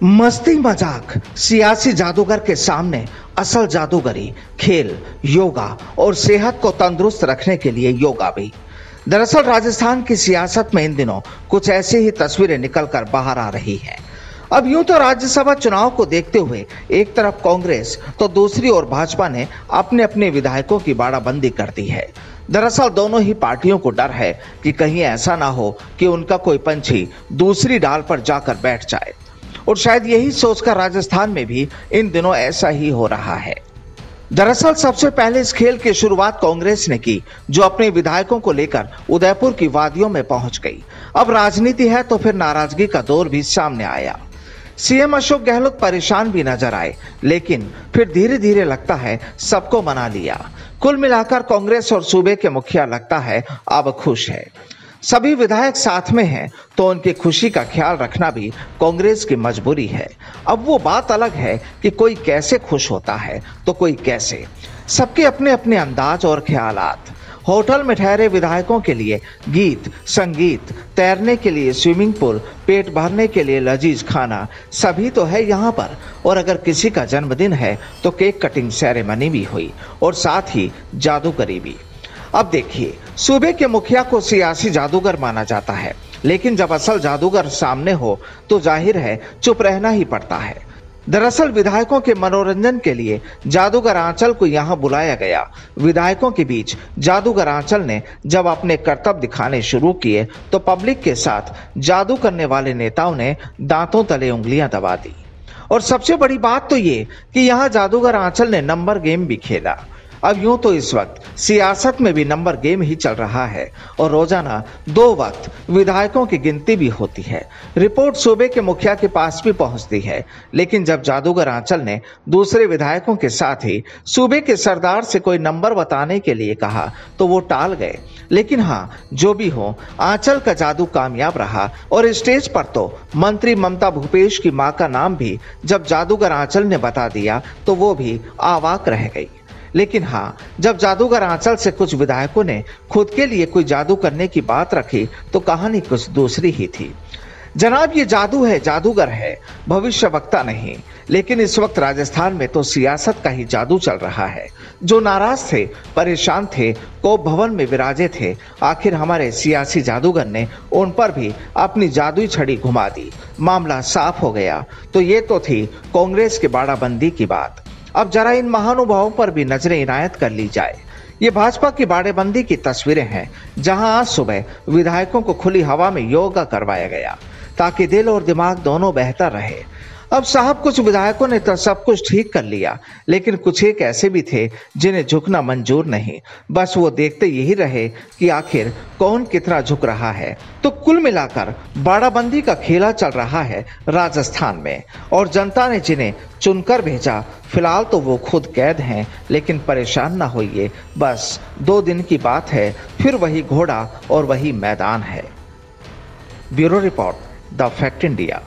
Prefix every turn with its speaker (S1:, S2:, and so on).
S1: मस्ती मजाक सियासी जादूगर के सामने असल जादूगरी खेल, योगा और सेहत को तंदुरुस्त रखने के लिए योगा भी। दरअसल राजस्थान की सियासत में इन दिनों कुछ ऐसी ही तस्वीरें निकलकर बाहर आ रही हैं। अब यूं तो राज्यसभा चुनाव को देखते हुए एक तरफ कांग्रेस तो दूसरी ओर भाजपा ने अपने अपने विधायकों की बाड़ाबंदी कर दी है। दरअसल दोनों ही पार्टियों को डर है कि कहीं ऐसा ना हो कि उनका कोई पंछी दूसरी डाल पर जाकर बैठ जाए, और शायद यही सोचकर राजस्थान में भी इन दिनों ऐसा ही हो रहा है। दरअसल सबसे पहले इस खेल की शुरुआत कांग्रेस ने की, जो अपने विधायकों को लेकर उदयपुर की वादियों में पहुंच गई। अब राजनीति है तो फिर नाराजगी का दौर भी सामने आया। सीएम अशोक गहलोत परेशान भी नजर आए, लेकिन फिर धीरे धीरे लगता है सबको मना लिया। कुल मिलाकर कांग्रेस और सूबे के मुखिया लगता है अब खुश है। सभी विधायक साथ में हैं तो उनकी खुशी का ख्याल रखना भी कांग्रेस की मजबूरी है। अब वो बात अलग है कि कोई कैसे खुश होता है तो कोई कैसे। सबके अपने अपने अंदाज और ख्यालात। होटल में ठहरे विधायकों के लिए गीत संगीत, तैरने के लिए स्विमिंग पूल, पेट भरने के लिए लजीज खाना, सभी तो है यहाँ पर। और अगर किसी का जन्मदिन है तो केक कटिंग सेरेमनी भी हुई और साथ ही जादूगरी भी। अब देखिए, सूबे के मुखिया को सियासी जादूगर माना जाता है, लेकिन जब असल जादूगर सामने हो तो जाहिर है चुप रहना ही पड़ता है। दरअसल विधायकों के मनोरंजन के लिए जादूगर आंचल को यहां बुलाया गया। विधायकों के बीच जादूगर आंचल ने जब अपने करतब दिखाने शुरू किए तो पब्लिक के साथ जादू करने वाले नेताओं ने दांतों तले उंगलियां दबा दी। और सबसे बड़ी बात तो ये कि यहाँ जादूगर आंचल ने नंबर गेम भी खेला। अब यूं तो इस वक्त सियासत में भी नंबर गेम ही चल रहा है और रोजाना 2 वक्त विधायकों की गिनती भी होती है। रिपोर्ट सूबे के मुखिया के पास भी पहुंचती है, लेकिन जब जादूगर आंचल ने दूसरे विधायकों के साथ ही सूबे के सरदार से कोई नंबर बताने के लिए कहा तो वो टाल गए। लेकिन हाँ, जो भी हो, आंचल का जादू कामयाब रहा और स्टेज पर तो मंत्री ममता भूपेश की मां का नाम भी जब जादूगर आंचल ने बता दिया तो वो भी अवाक रह गई। लेकिन हाँ, जब जादूगर आंचल से कुछ विधायकों ने खुद के लिए कोई जादू करने की बात रखी तो कहानी कुछ दूसरी ही थी। जनाब, ये जादू है, जादूगर है, भविष्य वक्ता नहीं। लेकिन इस वक्त राजस्थान में तो सियासत का ही जादू चल रहा है। जो नाराज थे, परेशान थे, कोप भवन में विराजे थे, आखिर हमारे सियासी जादूगर ने उन पर भी अपनी जादुई छड़ी घुमा दी। मामला साफ हो गया। तो ये तो थी कांग्रेस की बाड़ाबंदी की बात। अब जरा इन महानुभावों पर भी नजरें इनायत कर ली जाए। ये भाजपा की बाड़ेबंदी की तस्वीरें हैं, जहां आज सुबह विधायकों को खुली हवा में योगा करवाया गया ताकि दिल और दिमाग दोनों बेहतर रहे। अब साहब, कुछ विधायकों ने तो सब कुछ ठीक कर लिया, लेकिन कुछ एक ऐसे भी थे जिन्हें झुकना मंजूर नहीं। बस वो देखते यही रहे कि आखिर कौन कितना झुक रहा है। तो कुल मिलाकर बाड़ाबंदी का खेला चल रहा है राजस्थान में, और जनता ने जिन्हें चुनकर भेजा, फिलहाल तो वो खुद कैद हैं। लेकिन परेशान ना होइए, बस 2 दिन की बात है, फिर वही घोड़ा और वही मैदान है। Bureau report, the fact India.